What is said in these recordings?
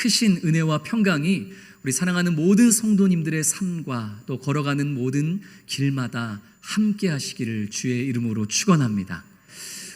크신 은혜와 평강이 우리 사랑하는 모든 성도님들의 삶과 또 걸어가는 모든 길마다 함께 하시기를 주의 이름으로 축원합니다.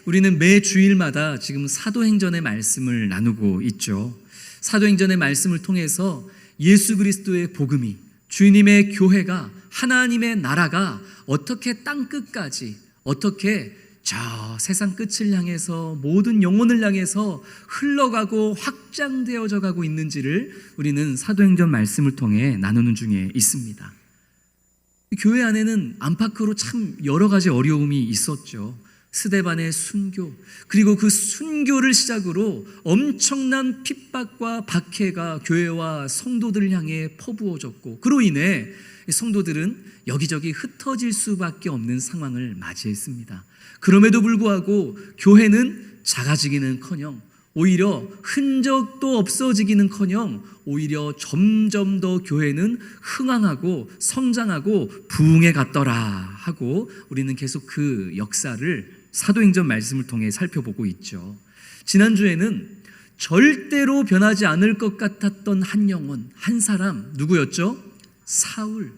우리는 매 주일마다 지금 사도행전의 말씀을 나누고 있죠. 사도행전의 말씀을 통해서 예수 그리스도의 복음이, 주님의 교회가, 하나님의 나라가 어떻게 땅끝까지, 어떻게 저 세상 끝을 향해서 모든 영혼을 향해서 흘러가고 확장되어져 가고 있는지를 우리는 사도행전 말씀을 통해 나누는 중에 있습니다. 교회 안에는 안팎으로 참 여러 가지 어려움이 있었죠. 스데반의 순교, 그리고 그 순교를 시작으로 엄청난 핍박과 박해가 교회와 성도들을 향해 퍼부어졌고, 그로 인해 성도들은 여기저기 흩어질 수밖에 없는 상황을 맞이했습니다. 그럼에도 불구하고 교회는 작아지기는커녕 오히려 흔적도 없어지기는커녕 오히려 점점 더 교회는 흥황하고 성장하고 부흥해 갔더라 하고 우리는 계속 그 역사를 사도행전 말씀을 통해 살펴보고 있죠. 지난주에는 절대로 변하지 않을 것 같았던 한 영혼, 한 사람, 누구였죠? 사울.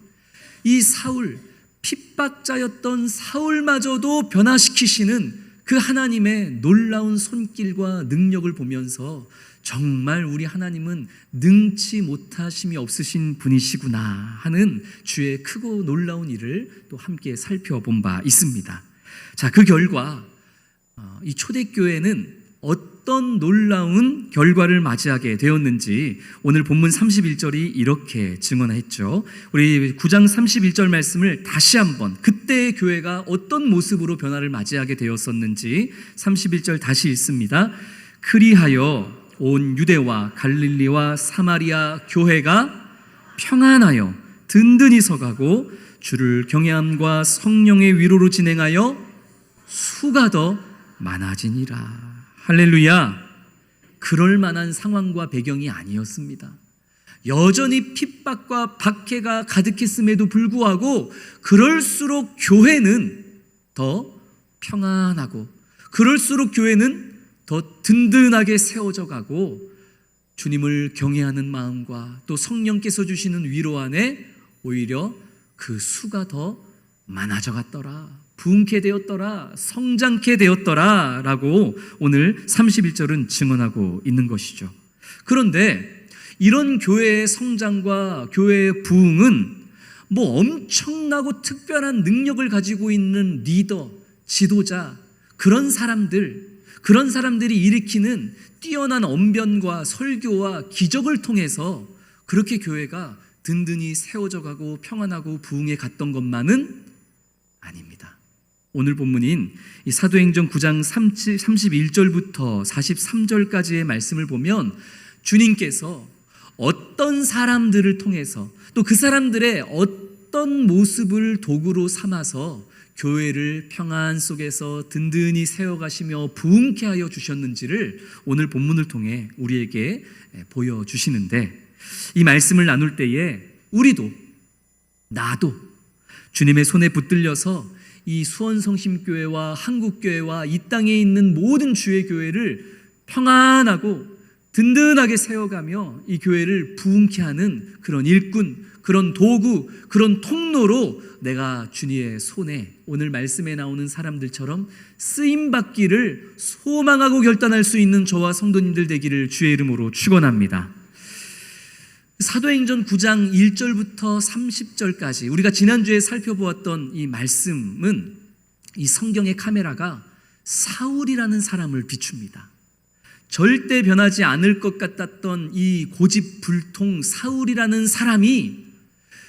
이 사울, 핍박자였던 사울마저도 변화시키시는 그 하나님의 놀라운 손길과 능력을 보면서 정말 우리 하나님은 능치 못하심이 없으신 분이시구나 하는 주의 크고 놀라운 일을 또 함께 살펴본 바 있습니다. 자, 그 결과 이 초대교회는 어떤 놀라운 결과를 맞이하게 되었는지 오늘 본문 31절이 이렇게 증언했죠. 우리 9장 31절 말씀을 다시 한번, 그때의 교회가 어떤 모습으로 변화를 맞이하게 되었었는지 31절 다시 읽습니다. 그리하여 온 유대와 갈릴리와 사마리아 교회가 평안하여 든든히 서가고 주를 경외함과 성령의 위로로 진행하여 수가 더 많아지니라. 할렐루야. 그럴 만한 상황과 배경이 아니었습니다. 여전히 핍박과 박해가 가득했음에도 불구하고 그럴수록 교회는 더 평안하고, 그럴수록 교회는 더 든든하게 세워져 가고, 주님을 경외하는 마음과 또 성령께서 주시는 위로 안에 오히려 그 수가 더 많아져 갔더라, 부흥케 되었더라, 성장케 되었더라 라고 오늘 31절은 증언하고 있는 것이죠. 그런데 이런 교회의 성장과 교회의 부흥은 뭐 엄청나고 특별한 능력을 가지고 있는 리더, 지도자, 그런 사람들이 일으키는 뛰어난 언변과 설교와 기적을 통해서 그렇게 교회가 든든히 세워져 가고 평안하고 부흥해 갔던 것만은 아닙니다. 오늘 본문인 이 사도행전 9장 31절부터 43절까지의 말씀을 보면 주님께서 어떤 사람들을 통해서 또 그 사람들의 어떤 모습을 도구로 삼아서 교회를 평안 속에서 든든히 세워가시며 부흥케 하여 주셨는지를 오늘 본문을 통해 우리에게 보여주시는데, 이 말씀을 나눌 때에 우리도, 나도 주님의 손에 붙들려서 이 수원성심교회와 한국교회와 이 땅에 있는 모든 주의 교회를 평안하고 든든하게 세워가며 이 교회를 부흥케 하는 그런 일꾼, 그런 도구, 그런 통로로 내가 주님의 손에 오늘 말씀에 나오는 사람들처럼 쓰임받기를 소망하고 결단할 수 있는 저와 성도님들 되기를 주의 이름으로 축원합니다. 사도행전 9장 1절부터 30절까지 우리가 지난주에 살펴보았던 이 말씀은 이 성경의 카메라가 사울이라는 사람을 비춥니다. 절대 변하지 않을 것 같았던 이 고집불통 사울이라는 사람이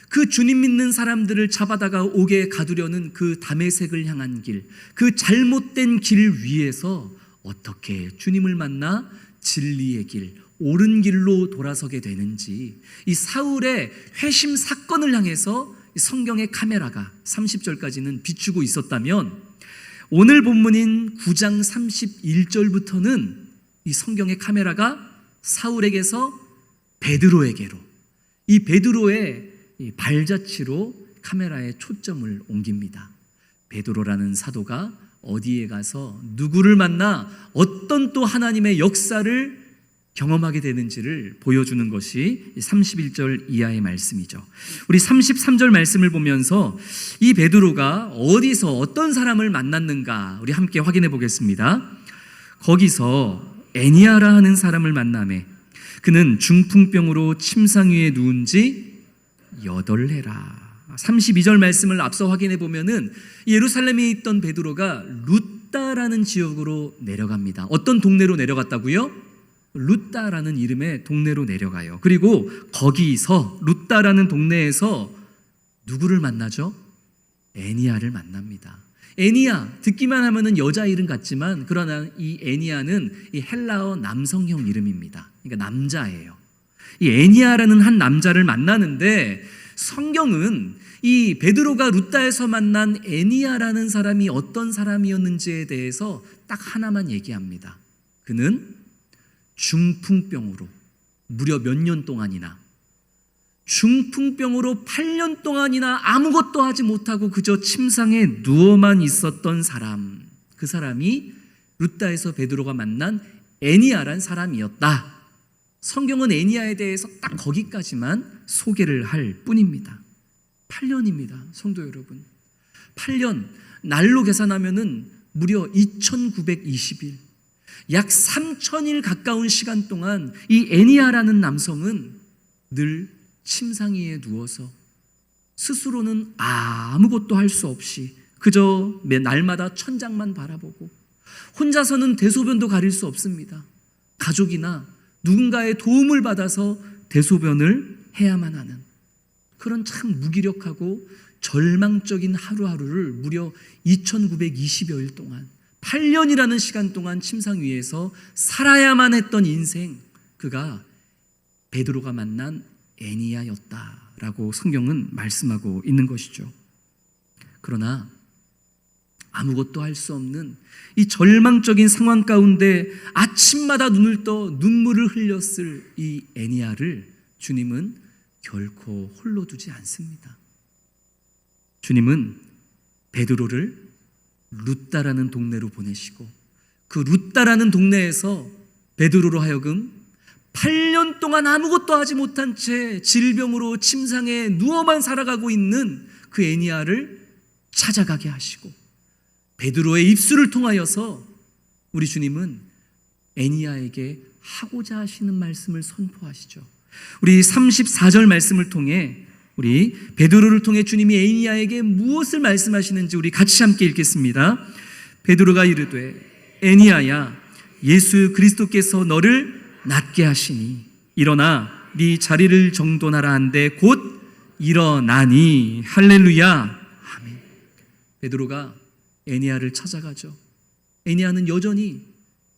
그 주님 믿는 사람들을 잡아다가 옥에 가두려는 그 다메섹을 향한 길, 그 잘못된 길 위에서 어떻게 주님을 만나 진리의 길, 옳은 길로 돌아서게 되는지, 이 사울의 회심 사건을 향해서 성경의 카메라가 30절까지는 비추고 있었다면, 오늘 본문인 9장 31절부터는 이 성경의 카메라가 사울에게서 베드로에게로, 이 베드로의 이 발자취로 카메라의 초점을 옮깁니다. 베드로라는 사도가 어디에 가서 누구를 만나 어떤 또 하나님의 역사를 경험하게 되는지를 보여주는 것이 31절 이하의 말씀이죠. 우리 33절 말씀을 보면서 이 베드로가 어디서 어떤 사람을 만났는가 우리 함께 확인해 보겠습니다. 거기서 애니아라 하는 사람을 만나매 그는 중풍병으로 침상 위에 누운 지 8해라. 32절 말씀을 앞서 확인해 보면은 예루살렘에 있던 베드로가 룻다라는 지역으로 내려갑니다. 어떤 동네로 내려갔다고요? 룻다라는 이름의 동네로 내려가요. 그리고 거기서 룻다라는 동네에서 누구를 만나죠? 애니아를 만납니다. 애니아 듣기만 하면은 여자 이름 같지만 그러나 이 애니아는 이 헬라어 남성형 이름입니다. 그러니까 남자예요. 이 애니아라는 한 남자를 만나는데 성경은 이 베드로가 룻다에서 만난 애니아라는 사람이 어떤 사람이었는지에 대해서 딱 하나만 얘기합니다. 그는 중풍병으로 무려 몇 년 동안이나 중풍병으로 8년 동안이나 아무것도 하지 못하고 그저 침상에 누워만 있었던 사람, 그 사람이 룻다에서 베드로가 만난 애니아란 사람이었다. 성경은 애니아에 대해서 딱 거기까지만 소개를 할 뿐입니다. 8년입니다. 성도 여러분, 8년 날로 계산하면은 무려 2920일, 약 3000일 가까운 시간 동안 이 애니아라는 남성은 늘 침상 위에 누워서 스스로는 아무것도 할 수 없이 그저 날마다 천장만 바라보고 혼자서는 대소변도 가릴 수 없습니다. 가족이나 누군가의 도움을 받아서 대소변을 해야만 하는 그런 참 무기력하고 절망적인 하루하루를 무려 2920여일 동안 8년이라는 시간 동안 침상 위에서 살아야만 했던 인생, 그가 베드로가 만난 애니아였다라고 성경은 말씀하고 있는 것이죠. 그러나 아무것도 할 수 없는 이 절망적인 상황 가운데 아침마다 눈을 떠 눈물을 흘렸을 이 애니아를 주님은 결코 홀로 두지 않습니다. 주님은 베드로를 룻다라는 동네로 보내시고 그 룻다라는 동네에서 베드로로 하여금 8년 동안 아무것도 하지 못한 채 질병으로 침상에 누워만 살아가고 있는 그 애니아를 찾아가게 하시고 베드로의 입술을 통하여서 우리 주님은 애니아에게 하고자 하시는 말씀을 선포하시죠. 우리 34절 말씀을 통해 우리 베드로를 통해 주님이 애니아에게 무엇을 말씀하시는지 우리 같이 함께 읽겠습니다. 베드로가 이르되 애니아야 예수 그리스도께서 너를 낫게 하시니 일어나 네 자리를 정돈하라 한데 곧 일어나니. 할렐루야. 아멘. 베드로가 애니아를 찾아가죠. 애니아는 여전히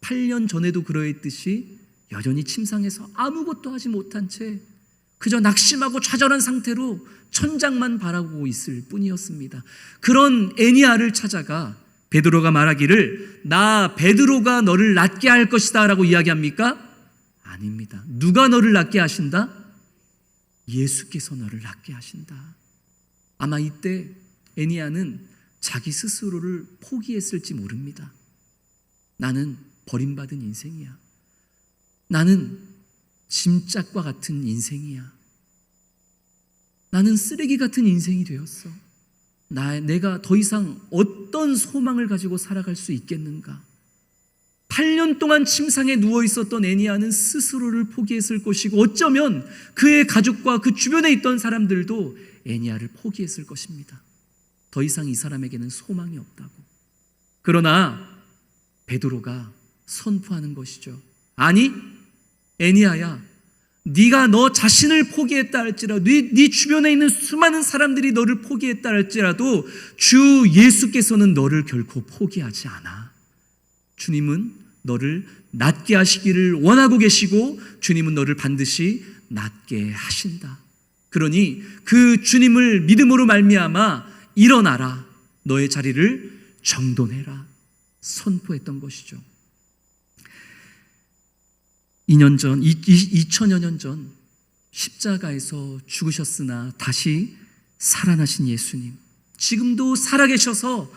8년 전에도 그러했듯이 여전히 침상에서 아무것도 하지 못한 채 그저 낙심하고 좌절한 상태로 천장만 바라보고 있을 뿐이었습니다. 그런 애니아를 찾아가 베드로가 말하기를 나 베드로가 너를 낫게 할 것이다 라고 이야기합니까? 아닙니다. 누가 너를 낫게 하신다? 예수께서 너를 낫게 하신다. 아마 이때 애니아는 자기 스스로를 포기했을지 모릅니다. 나는 버림받은 인생이야. 나는 짐짝과 같은 인생이야. 나는 쓰레기 같은 인생이 되었어. 내가 더 이상 어떤 소망을 가지고 살아갈 수 있겠는가? 8년 동안 침상에 누워 있었던 애니아는 스스로를 포기했을 것이고 어쩌면 그의 가족과 그 주변에 있던 사람들도 애니아를 포기했을 것입니다. 더 이상 이 사람에게는 소망이 없다고. 그러나 베드로가 선포하는 것이죠. 아니, 애니아야, 네가 너 자신을 포기했다 할지라도 네 주변에 있는 수많은 사람들이 너를 포기했다 할지라도 주 예수께서는 너를 결코 포기하지 않아. 주님은 너를 낫게 하시기를 원하고 계시고 주님은 너를 반드시 낫게 하신다. 그러니 그 주님을 믿음으로 말미암아 일어나라. 너의 자리를 정돈해라. 선포했던 것이죠. 2000여 년 전 십자가에서 죽으셨으나 다시 살아나신 예수님, 지금도 살아계셔서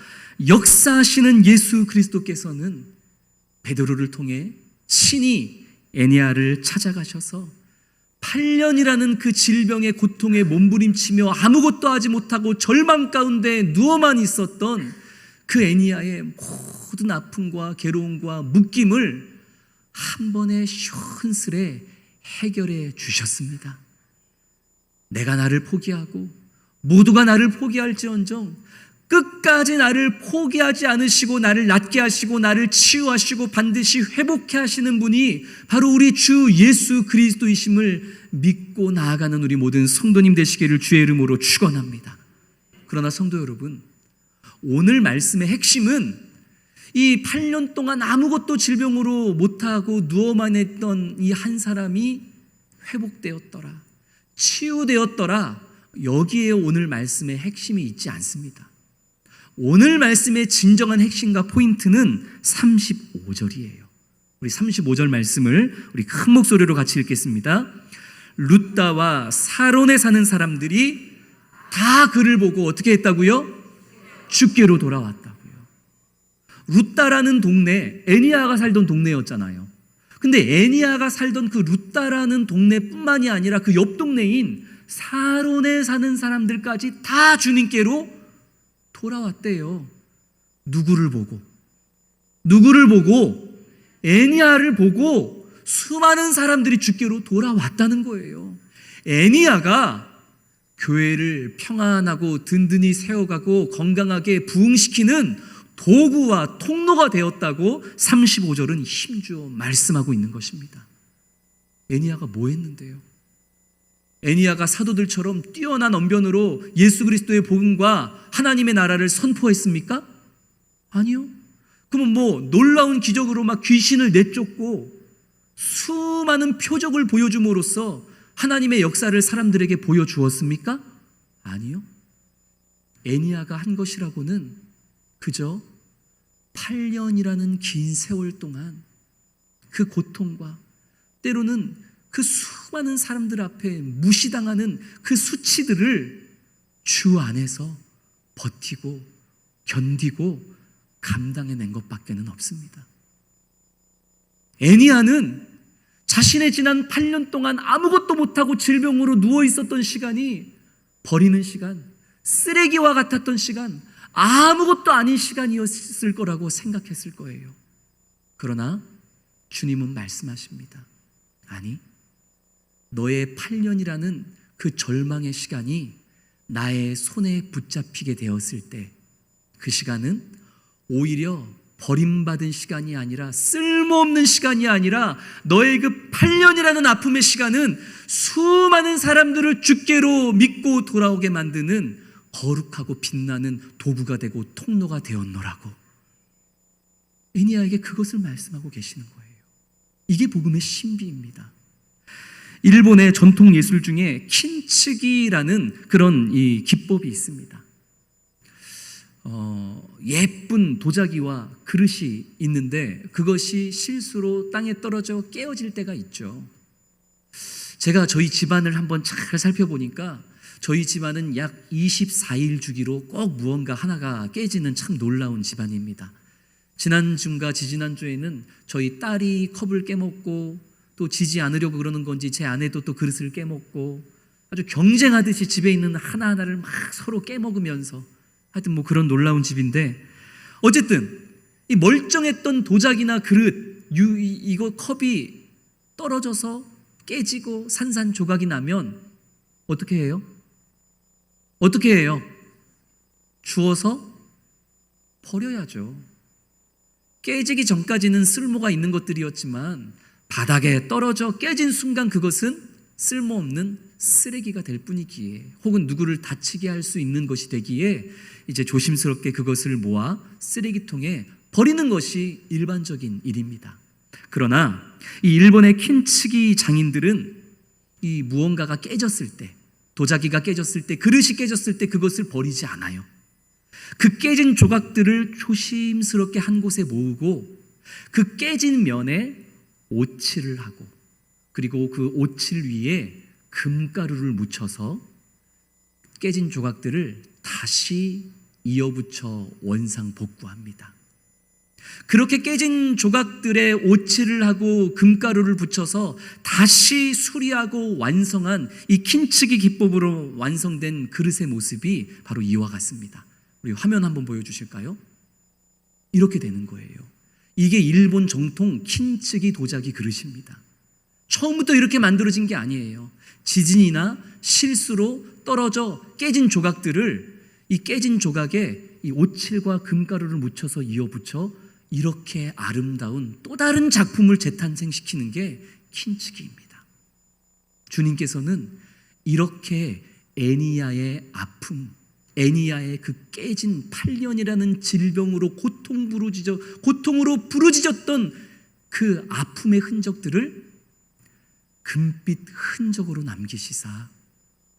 역사하시는 예수 그리스도께서는 베드로를 통해 친히 애니야를 찾아가셔서 8년이라는 그 질병의 고통에 몸부림치며 아무것도 하지 못하고 절망 가운데 누워만 있었던 그 애니야의 모든 아픔과 괴로움과 묶임을 한 번에 시원스레 해결해 주셨습니다. 내가 나를 포기하고 모두가 나를 포기할지언정 끝까지 나를 포기하지 않으시고 나를 낫게 하시고 나를 치유하시고 반드시 회복해 하시는 분이 바로 우리 주 예수 그리스도이심을 믿고 나아가는 우리 모든 성도님 되시기를 주의 이름으로 축원합니다. 그러나 성도 여러분, 오늘 말씀의 핵심은 이 8년 동안 아무것도 질병으로 못하고 누워만 있던 이 한 사람이 회복되었더라, 치유되었더라, 여기에 오늘 말씀의 핵심이 있지 않습니다. 오늘 말씀의 진정한 핵심과 포인트는 35절이에요. 우리 35절 말씀을 우리 큰 목소리로 같이 읽겠습니다. 룻다와 사론에 사는 사람들이 다 그를 보고 어떻게 했다고요? 주께로 돌아왔다고요. 룻다라는 동네, 애니야가 살던 동네였잖아요. 근데 애니야가 살던 그 룻다라는 동네뿐만이 아니라 그 옆 동네인 사론에 사는 사람들까지 다 주님께로 돌아왔대요. 누구를 보고? 애니야를 보고 수많은 사람들이 주께로 돌아왔다는 거예요. 애니야가 교회를 평안하고 든든히 세워가고 건강하게 부흥시키는 도구와 통로가 되었다고 35절은 힘주어 말씀하고 있는 것입니다. 애니야가 뭐 했는데요? 애니야가 사도들처럼 뛰어난 언변으로 예수 그리스도의 복음과 하나님의 나라를 선포했습니까? 아니요. 그러면 뭐 놀라운 기적으로 막 귀신을 내쫓고 수많은 표적을 보여줌으로써 하나님의 역사를 사람들에게 보여주었습니까? 아니요. 애니야가 한 것이라고는 그저 8년이라는 긴 세월 동안 그 고통과 때로는 그 수많은 사람들 앞에 무시당하는 그 수치들을 주 안에서 버티고 견디고 감당해낸 것밖에는 없습니다. 애니야는 자신의 지난 8년 동안 아무것도 못하고 질병으로 누워있었던 시간이 버리는 시간, 쓰레기와 같았던 시간, 아무것도 아닌 시간이었을 거라고 생각했을 거예요. 그러나 주님은 말씀하십니다. 아니, 너의 8년이라는 그 절망의 시간이 나의 손에 붙잡히게 되었을 때 그 시간은 오히려 버림받은 시간이 아니라 쓸모없는 시간이 아니라 너의 그 8년이라는 아픔의 시간은 수많은 사람들을 주께로 믿고 돌아오게 만드는 거룩하고 빛나는 도구가 되고 통로가 되었노라고. 애니야에게 그것을 말씀하고 계시는 거예요. 이게 복음의 신비입니다. 일본의 전통 예술 중에 킨츠기라는 그런 이 기법이 있습니다. 예쁜 도자기와 그릇이 있는데 그것이 실수로 땅에 떨어져 깨어질 때가 있죠. 제가 저희 집안을 한번 잘 살펴보니까 저희 집안은 약 24일 주기로 꼭 무언가 하나가 깨지는 참 놀라운 집안입니다. 지난주인가 지지난주에는 저희 딸이 컵을 깨먹고 또 지지 않으려고 그러는 건지 제 아내도 또 그릇을 깨먹고 아주 경쟁하듯이 집에 있는 하나하나를 막 서로 깨먹으면서 하여튼 뭐 그런 놀라운 집인데, 어쨌든 이 멀쩡했던 도자기나 그릇, 이거 컵이 떨어져서 깨지고 산산조각이 나면 어떻게 해요? 어떻게 해요? 주워서 버려야죠. 깨지기 전까지는 쓸모가 있는 것들이었지만 바닥에 떨어져 깨진 순간 그것은 쓸모없는 쓰레기가 될 뿐이기에, 혹은 누구를 다치게 할 수 있는 것이 되기에 이제 조심스럽게 그것을 모아 쓰레기통에 버리는 것이 일반적인 일입니다. 그러나 이 일본의 킨츠기 장인들은 이 무언가가 깨졌을 때, 도자기가 깨졌을 때, 그릇이 깨졌을 때 그것을 버리지 않아요. 그 깨진 조각들을 조심스럽게 한 곳에 모으고 그 깨진 면에 오칠을 하고, 그리고 그 오칠 위에 금가루를 묻혀서 깨진 조각들을 다시 이어붙여 원상복구합니다. 그렇게 깨진 조각들에 오칠을 하고 금가루를 붙여서 다시 수리하고 완성한 이 킨츠기 기법으로 완성된 그릇의 모습이 바로 이와 같습니다. 우리 화면 한번 보여주실까요? 이렇게 되는 거예요. 이게 일본 정통 킨츠기 도자기 그릇입니다. 처음부터 이렇게 만들어진 게 아니에요. 지진이나 실수로 떨어져 깨진 조각들을 이 깨진 조각에 이 오칠과 금가루를 묻혀서 이어붙여 이렇게 아름다운 또 다른 작품을 재탄생시키는 게 킨츠기입니다. 주님께서는 이렇게 애니야의 아픔, 애니야의 그 깨진 8년이라는 질병으로 고통으로 부르짖었던 그 아픔의 흔적들을 금빛 흔적으로 남기시사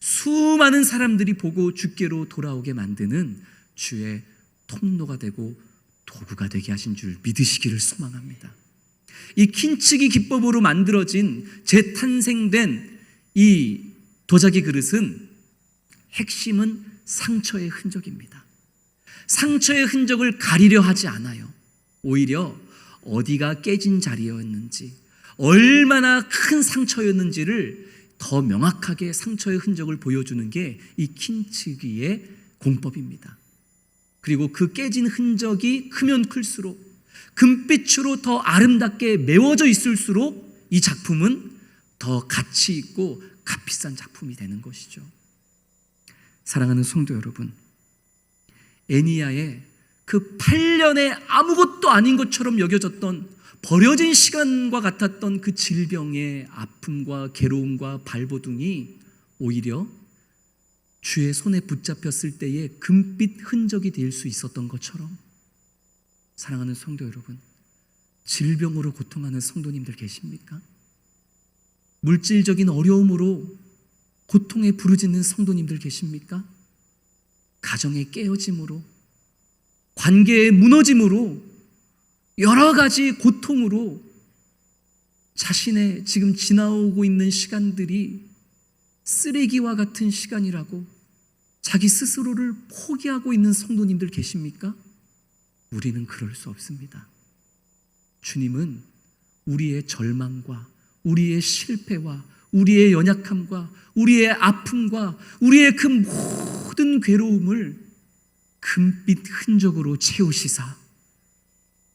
수많은 사람들이 보고 주께로 돌아오게 만드는 주의 통로가 되고 도구가 되게 하신 줄 믿으시기를 소망합니다. 이 킨츠기 기법으로 만들어진 재탄생된 이 도자기 그릇은 핵심은 상처의 흔적입니다. 상처의 흔적을 가리려 하지 않아요. 오히려 어디가 깨진 자리였는지, 얼마나 큰 상처였는지를 더 명확하게 상처의 흔적을 보여주는 게 이 킨츠기의 공법입니다. 그리고 그 깨진 흔적이 크면 클수록, 금빛으로 더 아름답게 메워져 있을수록 이 작품은 더 가치 있고 값비싼 작품이 되는 것이죠. 사랑하는 성도 여러분, 애니야의 그 8년의 아무것도 아닌 것처럼 여겨졌던, 버려진 시간과 같았던 그 질병의 아픔과 괴로움과 발버둥이 오히려 주의 손에 붙잡혔을 때의 금빛 흔적이 될 수 있었던 것처럼, 사랑하는 성도 여러분, 질병으로 고통하는 성도님들 계십니까? 물질적인 어려움으로 고통에 부르짖는 성도님들 계십니까? 가정의 깨어짐으로, 관계의 무너짐으로, 여러 가지 고통으로 자신의 지금 지나오고 있는 시간들이 쓰레기와 같은 시간이라고 자기 스스로를 포기하고 있는 성도님들 계십니까? 우리는 그럴 수 없습니다. 주님은 우리의 절망과 우리의 실패와 우리의 연약함과 우리의 아픔과 우리의 그 모든 괴로움을 금빛 흔적으로 채우시사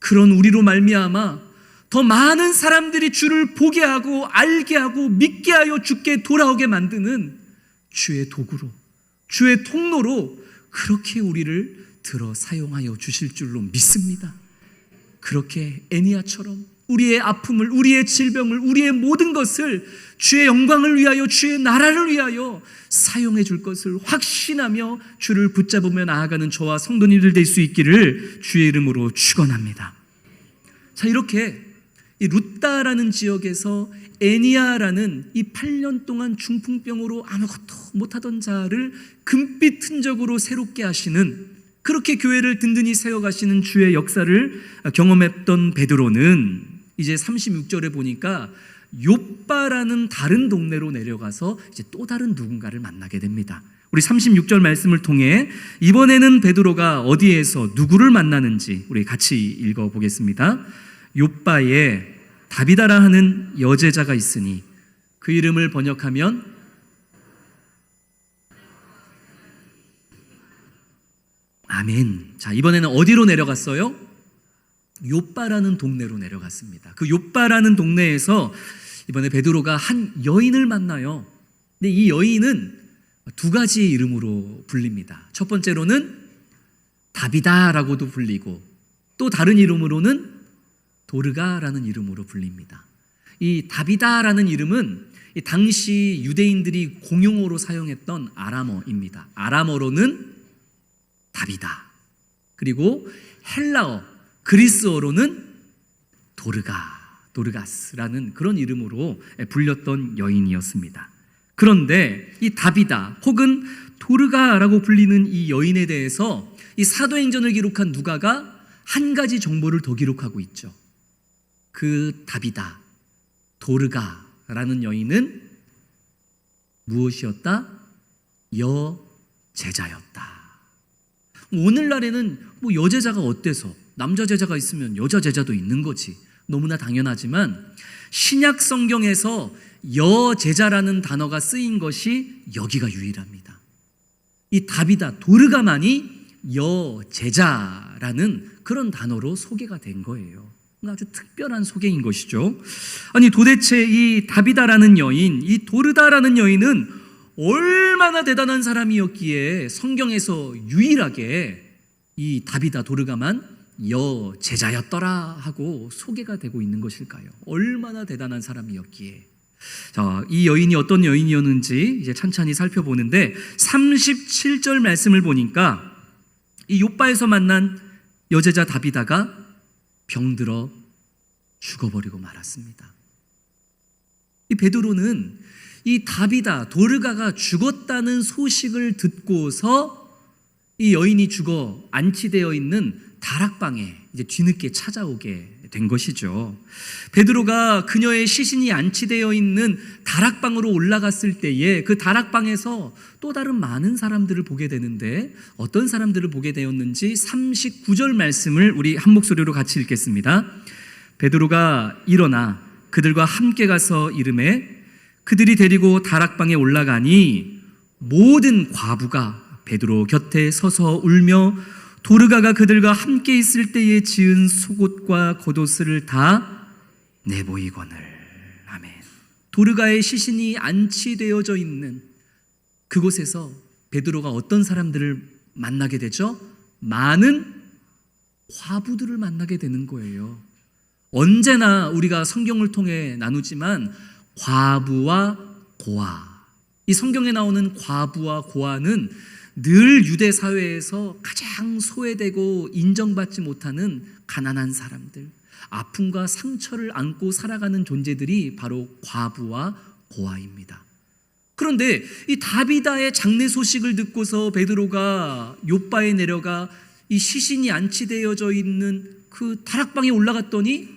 그런 우리로 말미암아 더 많은 사람들이 주를 보게 하고 알게 하고 믿게 하여 주께 돌아오게 만드는 주의 도구로, 주의 통로로 그렇게 우리를 들어 사용하여 주실 줄로 믿습니다. 그렇게 애니야처럼 우리의 아픔을, 우리의 질병을, 우리의 모든 것을 주의 영광을 위하여, 주의 나라를 위하여 사용해 줄 것을 확신하며 주를 붙잡으며 나아가는 저와 성도님들 될 수 있기를 주의 이름으로 축원합니다. 자, 이렇게 이 루따라는 지역에서 애니야라는 이 8년 동안 중풍병으로 아무것도 못하던 자를 금빛 흔적으로 새롭게 하시는, 그렇게 교회를 든든히 세워가시는 주의 역사를 경험했던 베드로는 이제 36절에 보니까 욥바라는 다른 동네로 내려가서 이제 또 다른 누군가를 만나게 됩니다. 우리 36절 말씀을 통해 이번에는 베드로가 어디에서 누구를 만나는지 우리 같이 읽어보겠습니다. 욥바에 다비다라 하는 여제자가 있으니 그 이름을 번역하면 아멘. 자, 이번에는 어디로 내려갔어요? 욥바라는 동네로 내려갔습니다. 그 욥바라는 동네에서 이번에 베드로가 한 여인을 만나요. 근데 이 여인은 두 가지의 이름으로 불립니다. 첫 번째로는 다비다라고도 불리고 또 다른 이름으로는 도르가라는 이름으로 불립니다. 이 다비다라는 이름은 이 당시 유대인들이 공용어로 사용했던 아람어입니다. 아람어로는 다비다, 그리고 헬라어, 그리스어로는 도르가스라는 그런 이름으로 불렸던 여인이었습니다. 그런데 이 다비다 혹은 도르가라고 불리는 이 여인에 대해서 이 사도행전을 기록한 누가가 한 가지 정보를 더 기록하고 있죠. 그 다비다, 도르가라는 여인은 무엇이었다? 여제자였다. 오늘날에는 뭐 여제자가 어때서, 남자 제자가 있으면 여자 제자도 있는 거지. 너무나 당연하지만 신약 성경에서 여제자라는 단어가 쓰인 것이 여기가 유일합니다. 이 다비다 도르가만이 여제자라는 그런 단어로 소개가 된 거예요. 아주 특별한 소개인 것이죠. 아니 도대체 이 다비다라는 여인, 이 도르다라는 여인은 얼마나 대단한 사람이었기에 성경에서 유일하게 이 다비다 도르가만 여제자였더라 하고 소개가 되고 있는 것일까요? 얼마나 대단한 사람이었기에. 자, 이 여인이 어떤 여인이었는지 이제 찬찬히 살펴보는데 37절 말씀을 보니까 이 욥바에서 만난 여제자 다비다가 병들어 죽어버리고 말았습니다. 이 베드로는 이 다비다 도르가가 죽었다는 소식을 듣고서 이 여인이 죽어 안치되어 있는 다락방에 이제 뒤늦게 찾아오게 된 것이죠. 베드로가 그녀의 시신이 안치되어 있는 다락방으로 올라갔을 때에 그 다락방에서 또 다른 많은 사람들을 보게 되는데 어떤 사람들을 보게 되었는지 39절 말씀을 우리 한 목소리로 같이 읽겠습니다. 베드로가 일어나 그들과 함께 가서 이르매 그들이 데리고 다락방에 올라가니 모든 과부가 베드로 곁에 서서 울며 도르가가 그들과 함께 있을 때에 지은 속옷과 겉옷을 다 내보이거늘. 아멘. 도르가의 시신이 안치되어져 있는 그곳에서 베드로가 어떤 사람들을 만나게 되죠? 많은 과부들을 만나게 되는 거예요. 언제나 우리가 성경을 통해 나누지만 과부와 고아, 이 성경에 나오는 과부와 고아는 늘 유대 사회에서 가장 소외되고 인정받지 못하는 가난한 사람들, 아픔과 상처를 안고 살아가는 존재들이 바로 과부와 고아입니다. 그런데 이 다비다의 장례 소식을 듣고서 베드로가 욥바에 내려가 이 시신이 안치되어져 있는 그 다락방에 올라갔더니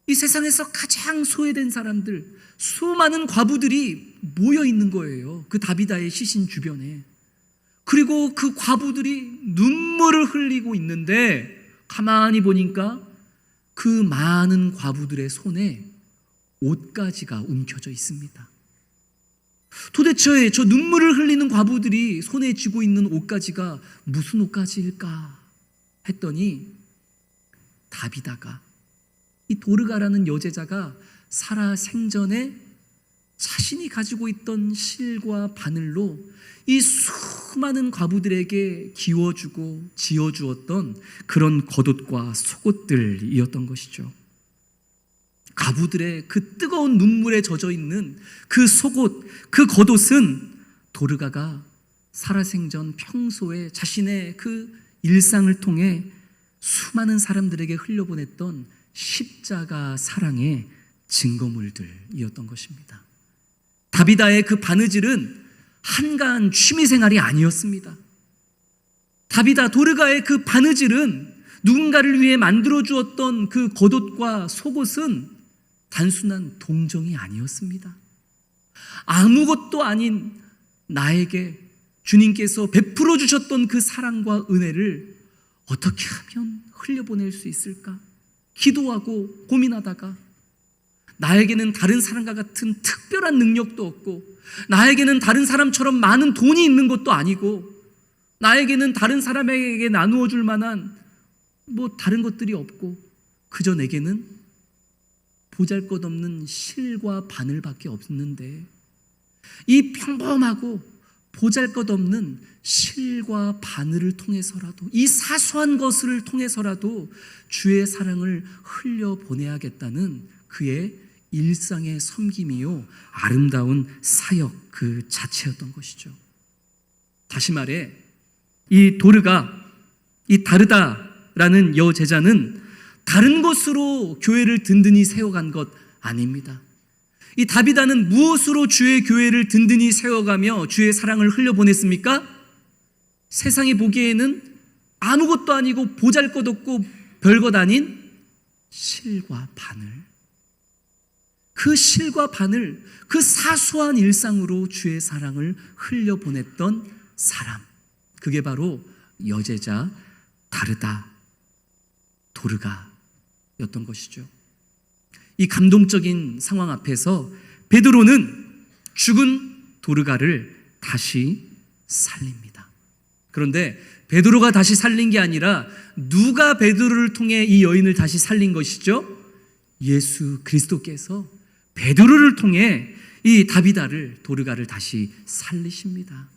이 세상에서 가장 소외된 사람들, 수많은 과부들이 모여 있는 거예요. 그 다비다의 시신 주변에. 그리고 그 과부들이 눈물을 흘리고 있는데 가만히 보니까 그 많은 과부들의 손에 옷가지가 움켜져 있습니다. 도대체 저 눈물을 흘리는 과부들이 손에 쥐고 있는 옷가지가 무슨 옷가지일까 했더니 다비다가, 이 도르가라는 여제자가 살아 생전에 자신이 가지고 있던 실과 바늘로 이 수많은 과부들에게 기워주고 지어주었던 그런 겉옷과 속옷들이었던 것이죠. 과부들의 그 뜨거운 눈물에 젖어 있는 그 속옷, 그 겉옷은 도르가가 살아생전 평소에 자신의 그 일상을 통해 수많은 사람들에게 흘려보냈던 십자가 사랑의 증거물들이었던 것입니다. 다비다의 그 바느질은 한가한 취미생활이 아니었습니다. 다비다 도르가의 그 바느질은 누군가를 위해 만들어주었던 그 겉옷과 속옷은 단순한 동정이 아니었습니다. 아무것도 아닌 나에게 주님께서 베풀어 주셨던 그 사랑과 은혜를 어떻게 하면 흘려보낼 수 있을까? 기도하고 고민하다가 나에게는 다른 사람과 같은 특별한 능력도 없고, 나에게는 다른 사람처럼 많은 돈이 있는 것도 아니고, 나에게는 다른 사람에게 나누어 줄 만한 다른 것들이 없고, 그저 내게는 보잘것없는 실과 바늘밖에 없는데, 이 평범하고 보잘것없는 실과 바늘을 통해서라도, 이 사소한 것을 통해서라도 주의 사랑을 흘려보내야겠다는 그의 일상의 섬김이요 아름다운 사역 그 자체였던 것이죠. 다시 말해 이 도르가, 이 다르다라는 여제자는 다른 것으로 교회를 든든히 세워간 것 아닙니다. 이 다비다는 무엇으로 주의 교회를 든든히 세워가며 주의 사랑을 흘려보냈습니까? 세상이 보기에는 아무것도 아니고 보잘것없고 별것 아닌 실과 바늘, 그 실과 바늘, 그 사소한 일상으로 주의 사랑을 흘려보냈던 사람, 그게 바로 여제자 다르다. 도르가였던 것이죠. 이 감동적인 상황 앞에서 베드로는 죽은 도르가를 다시 살립니다. 그런데 베드로가 다시 살린 게 아니라 누가 베드로를 통해 이 여인을 다시 살린 것이죠? 예수 그리스도께서 베드로를 통해 이 다비다를, 도르가를 다시 살리십니다.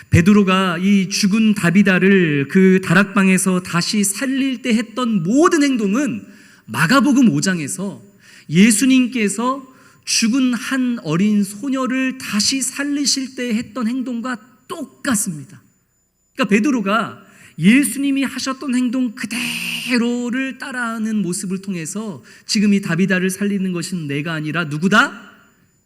베드로가 이 죽은 다비다를 그 다락방에서 다시 살릴 때 했던 모든 행동은 마가복음 5장에서 예수님께서 죽은 한 어린 소녀를 다시 살리실 때 했던 행동과 똑같습니다. 그러니까 베드로가 예수님이 하셨던 행동 그대로를 따라하는 모습을 통해서 지금 이 다비다를 살리는 것은 내가 아니라 누구다?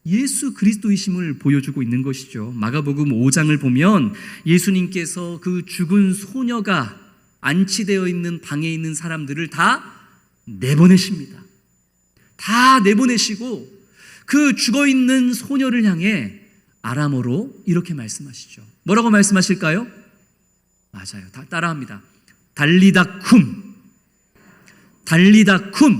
예수 그리스도이심을 보여주고 있는 것이죠. 마가복음 5장을 보면 예수님께서 그 죽은 소녀가 안치되어 있는 방에 있는 사람들을 다 내보내십니다. 다 내보내시고 그 죽어있는 소녀를 향해 아람어로 이렇게 말씀하시죠. 뭐라고 말씀하실까요? 맞아요. 다 따라합니다. 달리다 쿰. 달리다 쿰.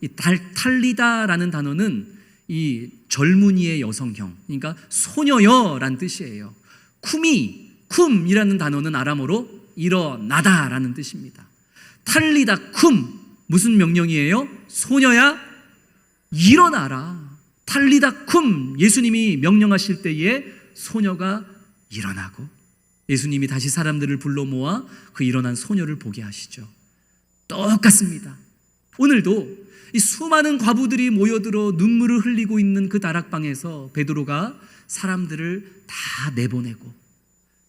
이 탈리다라는 단어는 이 젊은이의 여성형, 그러니까 소녀여라는 뜻이에요. 쿰이라는 단어는 아람어로 일어나다라는 뜻입니다. 탈리다 쿰, 무슨 명령이에요? 소녀야 일어나라. 탈리다 쿰, 예수님이 명령하실 때에 소녀가 일어나고 예수님이 다시 사람들을 불러 모아 그 일어난 소녀를 보게 하시죠. 똑같습니다. 오늘도 이 수많은 과부들이 모여들어 눈물을 흘리고 있는 그 다락방에서 베드로가 사람들을 다 내보내고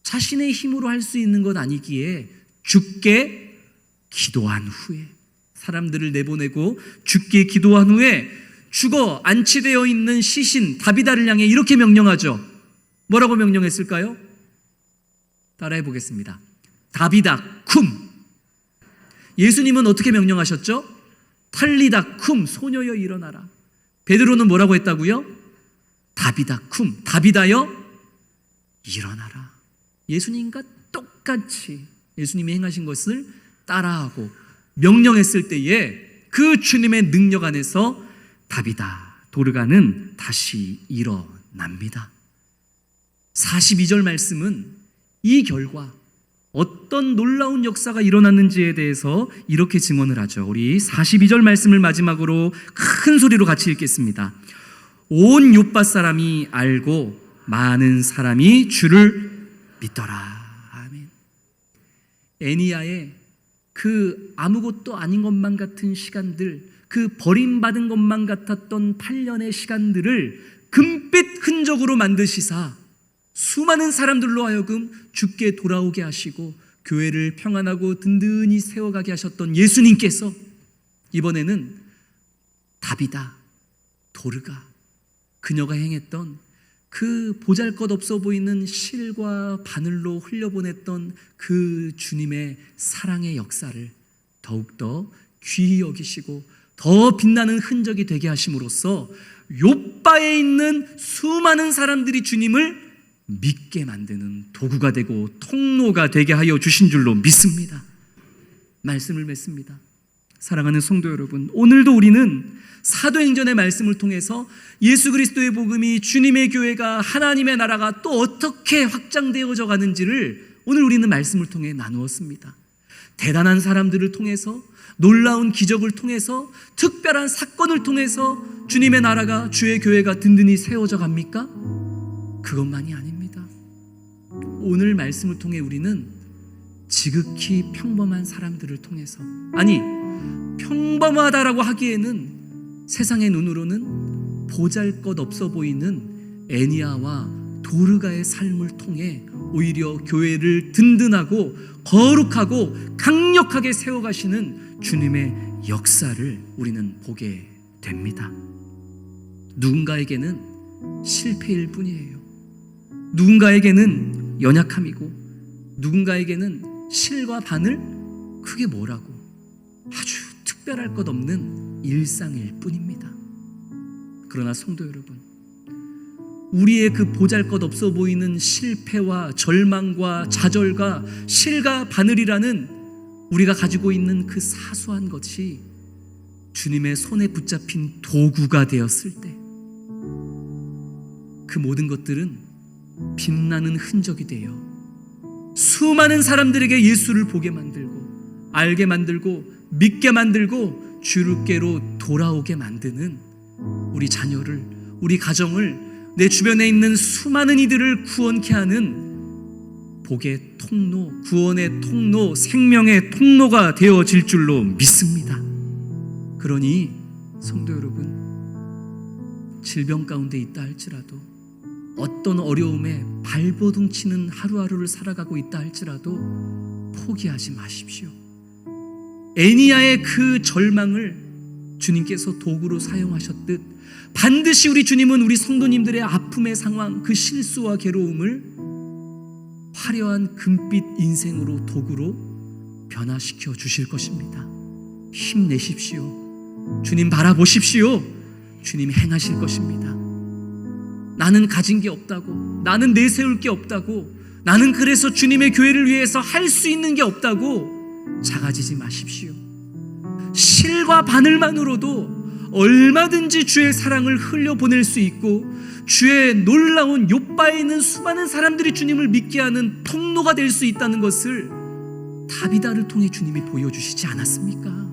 자신의 힘으로 할 수 있는 것 아니기에 죽게 기도한 후에, 사람들을 내보내고 죽게 기도한 후에 죽어 안치되어 있는 시신 다비다를 향해 이렇게 명령하죠. 뭐라고 명령했을까요? 따라해 보겠습니다. 다비다 쿰. 예수님은 어떻게 명령하셨죠? 탈리다 쿰, 소녀여 일어나라. 베드로는 뭐라고 했다고요? 다비다 쿰, 다비다여 일어나라. 예수님과 똑같이 예수님이 행하신 것을 따라하고 명령했을 때에 그 주님의 능력 안에서 다비다, 도르가는 다시 일어납니다. 42절 말씀은 이 결과 어떤 놀라운 역사가 일어났는지에 대해서 이렇게 증언을 하죠. 우리 42절 말씀을 마지막으로 큰 소리로 같이 읽겠습니다. 온 요파 사람이 알고 많은 사람이 주를 믿더라. 아멘. 애니야의 그 아무것도 아닌 것만 같은 시간들, 그 버림받은 것만 같았던 8년의 시간들을 금빛 흔적으로 만드시사 수많은 사람들로 하여금 주께 돌아오게 하시고 교회를 평안하고 든든히 세워가게 하셨던 예수님께서 이번에는 다비다, 도르가, 그녀가 행했던 그 보잘것없어 보이는 실과 바늘로 흘려보냈던 그 주님의 사랑의 역사를 더욱더 귀히 여기시고 더 빛나는 흔적이 되게 하심으로써 욥바에 있는 수많은 사람들이 주님을 믿게 만드는 도구가 되고 통로가 되게 하여 주신 줄로 믿습니다. 말씀을 맺습니다. 사랑하는 성도 여러분, 오늘도 우리는 사도행전의 말씀을 통해서 예수 그리스도의 복음이, 주님의 교회가, 하나님의 나라가 또 어떻게 확장되어져 가는지를 오늘 우리는 말씀을 통해 나누었습니다. 대단한 사람들을 통해서, 놀라운 기적을 통해서, 특별한 사건을 통해서 주님의 나라가, 주의 교회가 든든히 세워져 갑니까? 그것만이 아닙니다. 오늘 말씀을 통해 우리는 지극히 평범한 사람들을 통해서, 아니 평범하다라고 하기에는 세상의 눈으로는 보잘것없어 보이는 애니야와 도르가의 삶을 통해 오히려 교회를 든든하고 거룩하고 강력하게 세워가시는 주님의 역사를 우리는 보게 됩니다. 누군가에게는 실패일 뿐이에요. 누군가에게는 연약함이고, 누군가에게는 실과 바늘? 그게 뭐라고? 아주 특별할 것 없는 일상일 뿐입니다. 그러나 성도 여러분, 우리의 그 보잘것없어 보이는 실패와 절망과 좌절과 실과 바늘이라는 우리가 가지고 있는 그 사소한 것이 주님의 손에 붙잡힌 도구가 되었을 때 그 모든 것들은 빛나는 흔적이 되어 수많은 사람들에게 예수를 보게 만들고 알게 만들고 믿게 만들고 주께로 돌아오게 만드는 우리 자녀를, 우리 가정을, 내 주변에 있는 수많은 이들을 구원케 하는 복의 통로, 구원의 통로, 생명의 통로가 되어질 줄로 믿습니다. 그러니 성도 여러분, 질병 가운데 있다 할지라도, 어떤 어려움에 발버둥 치는 하루하루를 살아가고 있다 할지라도 포기하지 마십시오. 애니야의 그 절망을 주님께서 도구로 사용하셨듯 반드시 우리 주님은 우리 성도님들의 아픔의 상황, 그 실수와 괴로움을 화려한 금빛 인생으로, 도구로 변화시켜 주실 것입니다. 힘내십시오. 주님 바라보십시오. 주님 행하실 것입니다. 나는 가진 게 없다고, 나는 내세울 게 없다고, 나는 그래서 주님의 교회를 위해서 할 수 있는 게 없다고 작아지지 마십시오. 실과 바늘만으로도 얼마든지 주의 사랑을 흘려보낼 수 있고, 주의 놀라운 욥바에 있는 수많은 사람들이 주님을 믿게 하는 통로가 될 수 있다는 것을 다비다를 통해 주님이 보여주시지 않았습니까?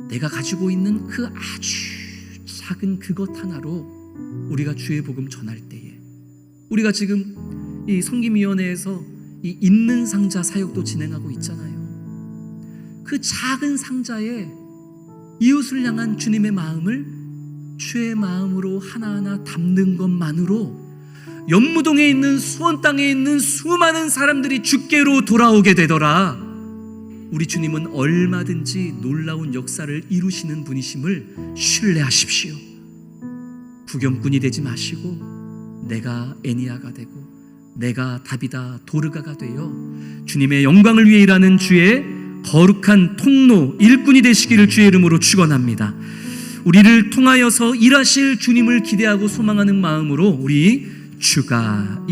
내가 가지고 있는 그 아주 작은 그것 하나로 우리가 주의 복음 전할 때에, 우리가 지금 이 섬김위원회에서 이 있는 상자 사역도 진행하고 있잖아요. 그 작은 상자에 이웃을 향한 주님의 마음을 주의 마음으로 하나하나 담는 것만으로 연무동에 있는, 수원 땅에 있는 수많은 사람들이 주께로 돌아오게 되더라. 우리 주님은 얼마든지 놀라운 역사를 이루시는 분이심을 신뢰하십시오. 구경꾼이 되지 마시고 내가 애니야가 되고 내가 다비다 도르가가 되어 주님의 영광을 위해 일하는 주의 거룩한 통로, 일꾼이 되시기를 주의 이름으로 축원합니다. 우리를 통하여서 일하실 주님을 기대하고 소망하는 마음으로 우리 주가